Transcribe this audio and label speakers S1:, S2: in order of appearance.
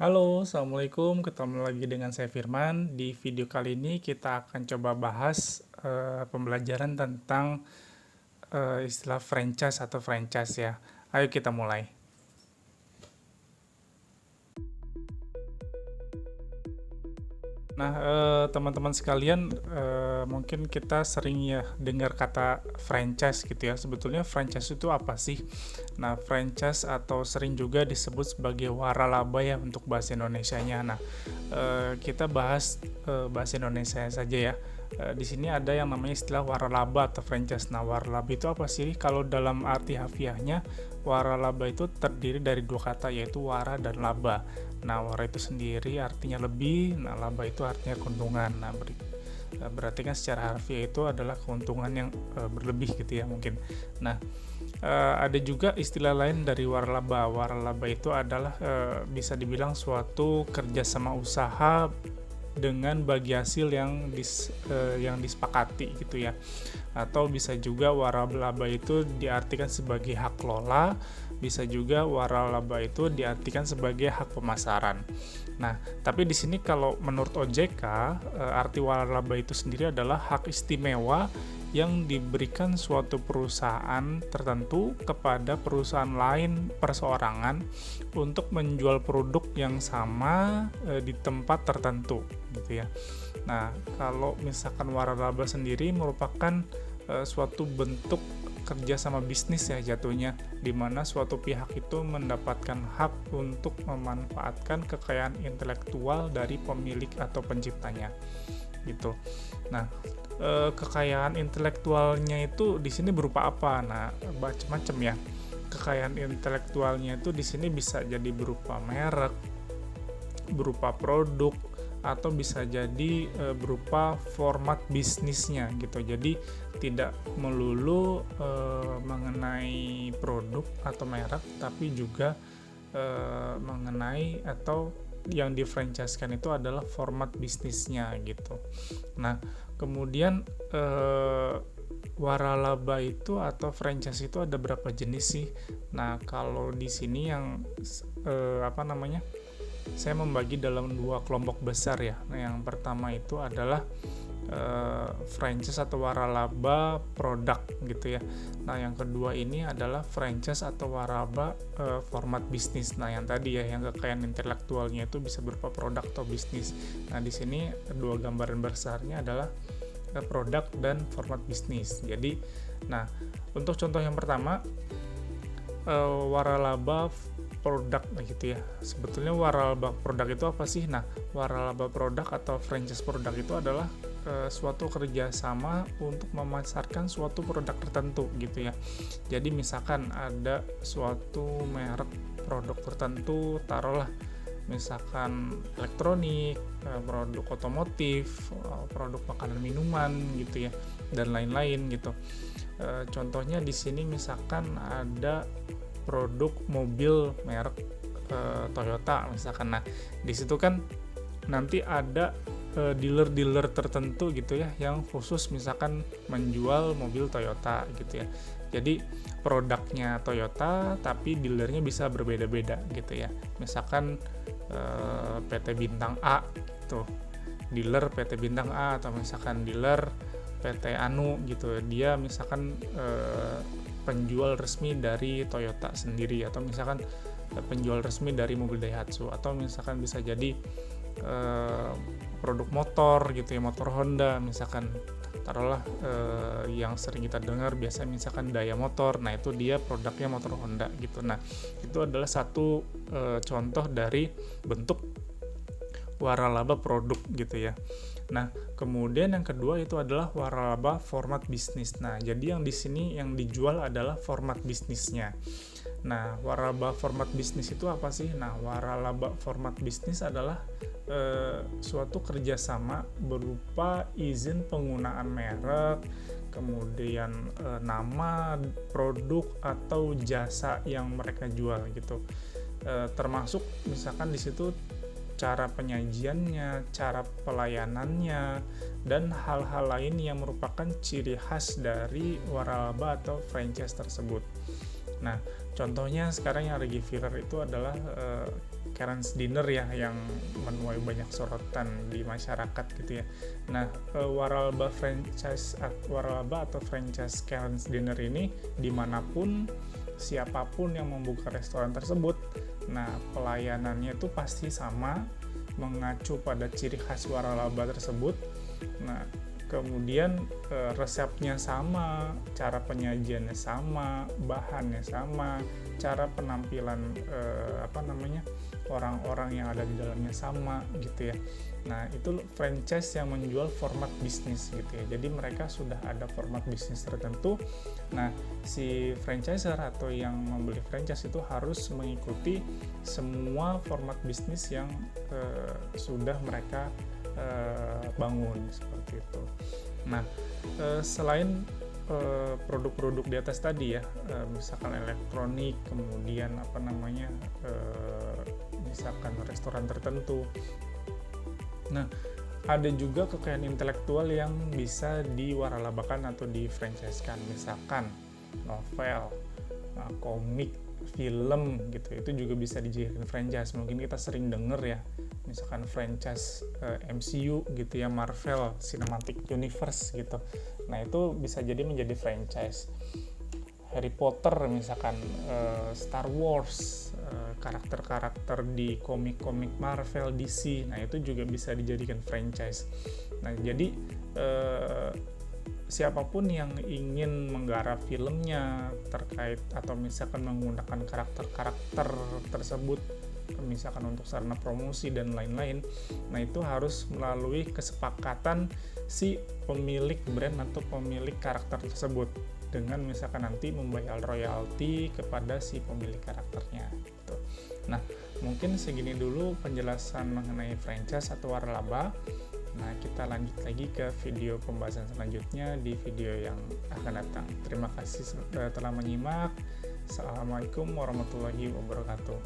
S1: Halo, Assalamualaikum. Ketemu lagi dengan saya Firman. Di video kali ini kita akan coba bahas pembelajaran tentang istilah franchise atau franchise ya. Ayo kita mulai. Nah, teman-teman sekalian, mungkin kita sering ya dengar kata franchise gitu ya. Sebetulnya franchise itu apa sih? Nah, franchise atau sering juga disebut sebagai waralaba ya untuk bahasa Indonesianya. Nah, kita bahas bahasa Indonesia saja ya. Di sini ada yang namanya istilah waralaba atau franchise. Nah, waralaba itu apa sih? Kalau dalam arti harfiahnya, waralaba itu terdiri dari dua kata yaitu wara dan laba. Nah, wara itu sendiri artinya lebih, nah laba itu artinya keuntungan. Nah, berarti kan secara harfiah itu adalah keuntungan yang berlebih gitu ya mungkin. Nah, ada juga istilah lain dari waralaba. Waralaba itu adalah bisa dibilang suatu kerjasama usaha dengan bagi hasil yang disepakati gitu ya. Atau bisa juga waralaba itu diartikan sebagai hak lola, bisa juga waralaba itu diartikan sebagai hak pemasaran. Nah, tapi di sini kalau menurut OJK, arti waralaba itu sendiri adalah hak istimewa yang diberikan suatu perusahaan tertentu kepada perusahaan lain perseorangan untuk menjual produk yang sama di tempat tertentu gitu ya. Nah, kalau misalkan waralaba sendiri merupakan suatu bentuk kerja sama bisnis ya jatuhnya, di mana suatu pihak itu mendapatkan hak untuk memanfaatkan kekayaan intelektual dari pemilik atau penciptanya gitu. Nah, kekayaan intelektualnya itu di sini berupa apa? Nah, macam-macam ya. Kekayaan intelektualnya itu di sini bisa jadi berupa merek, berupa produk, atau bisa jadi berupa format bisnisnya gitu. Jadi tidak melulu mengenai produk atau merek, tapi juga mengenai atau yang difranchise-kan itu adalah format bisnisnya gitu. Nah, kemudian waralaba itu atau franchise itu ada berapa jenis sih? Nah, kalau di sini yang saya membagi dalam dua kelompok besar ya. Nah, yang pertama itu adalah franchise atau waralaba produk gitu ya. Nah, yang kedua ini adalah franchise atau waralaba format bisnis. Nah, yang tadi ya, yang kekayaan intelektualnya itu bisa berupa produk atau bisnis. Nah, di sini dua gambaran besarnya adalah produk dan format bisnis. Jadi, nah, untuk contoh yang pertama, waralaba produk gitu ya. Sebetulnya waralaba produk itu apa sih? Nah, waralaba produk atau franchise produk itu adalah suatu kerjasama untuk memasarkan suatu produk tertentu gitu ya. Jadi misalkan ada suatu merek produk tertentu, taruhlah misalkan elektronik, produk otomotif, produk makanan minuman gitu ya, dan lain-lain gitu. Contohnya di sini misalkan ada produk mobil merek Toyota misalkan. Nah, di situ kan nanti ada dealer-dealer tertentu gitu ya yang khusus misalkan menjual mobil Toyota gitu ya. Jadi produknya Toyota tapi dealernya bisa berbeda-beda gitu ya. Misalkan PT Bintang A gitu. Dealer PT Bintang A atau misalkan dealer PT Anu gitu. Dia misalkan penjual resmi dari Toyota sendiri, atau misalkan penjual resmi dari mobil Daihatsu, atau misalkan bisa jadi produk motor gitu ya, motor Honda misalkan, taruhlah yang sering kita dengar biasa misalkan Daya Motor. Nah, itu dia produknya motor Honda gitu. Nah, itu adalah satu contoh dari bentuk waralaba produk gitu ya. Nah, kemudian yang kedua itu adalah waralaba format bisnis. Nah, jadi yang di sini yang dijual adalah format bisnisnya. Nah, waralaba format bisnis itu apa sih? Nah, waralaba format bisnis adalah suatu kerjasama berupa izin penggunaan merek, kemudian nama, produk, atau jasa yang mereka jual gitu. Termasuk misalkan di situ cara penyajiannya, cara pelayanannya, dan hal-hal lain yang merupakan ciri khas dari waralaba atau franchise tersebut. Nah, contohnya sekarang yang lagi viral itu adalah Karen's Dinner ya, yang menuai banyak sorotan di masyarakat gitu ya. Nah, waralaba atau franchise Karen's Dinner ini dimanapun siapapun yang membuka restoran tersebut, nah pelayanannya itu pasti sama, mengacu pada ciri khas waralaba tersebut. Nah, kemudian resepnya sama, cara penyajiannya sama, bahannya sama, cara penampilan orang-orang yang ada di dalamnya sama gitu ya. Nah, itu franchise yang menjual format bisnis gitu ya. Jadi mereka sudah ada format bisnis tertentu. Nah, si franchiser atau yang membeli franchise itu harus mengikuti semua format bisnis yang sudah mereka bangun seperti itu. Nah, selain produk-produk di atas tadi ya, misalkan elektronik, kemudian misalkan restoran tertentu. Nah, ada juga kekayaan intelektual yang bisa diwaralabakan atau di-franchise-kan, misalkan novel, komik, film gitu. Itu juga bisa dijadikan franchise. Mungkin kita sering denger ya, misalkan franchise MCU gitu ya, Marvel Cinematic Universe gitu. Nah, itu bisa jadi menjadi franchise. Harry Potter misalkan, Star Wars, karakter-karakter di komik-komik Marvel, DC. Nah, itu juga bisa dijadikan franchise. Nah, jadi siapapun yang ingin menggarap filmnya terkait atau misalkan menggunakan karakter-karakter tersebut, misalkan untuk sarana promosi dan lain-lain, nah itu harus melalui kesepakatan si pemilik brand atau pemilik karakter tersebut dengan misalkan nanti membayar royalti kepada si pemilik karakternya gitu. Nah, mungkin segini dulu penjelasan mengenai franchise atau waralaba. Nah, kita lanjut lagi ke video pembahasan selanjutnya di video yang akan datang. Terima kasih telah menyimak. Assalamualaikum warahmatullahi wabarakatuh.